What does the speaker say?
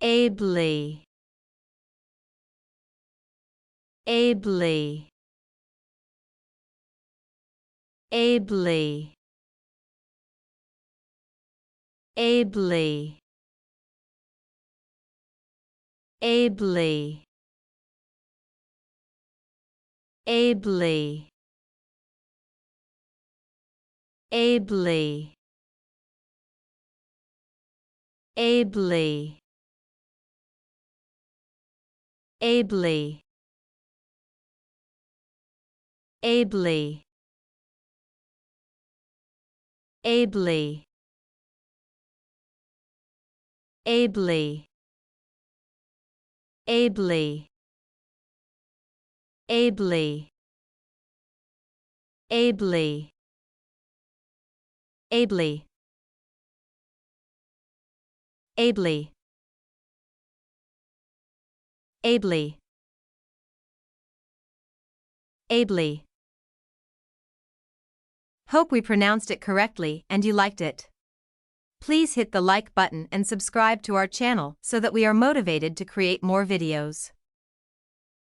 Ably. Ably. Ably. Ably. Ably. Ably. Ably. Ably. Ably. Ably. Ably. Ably. Ably. Ably. Ably. Ably. Ably. Ably. Ably. Hope we pronounced it correctly and you liked it. Please hit the like button and subscribe to our channel so that we are motivated to create more videos.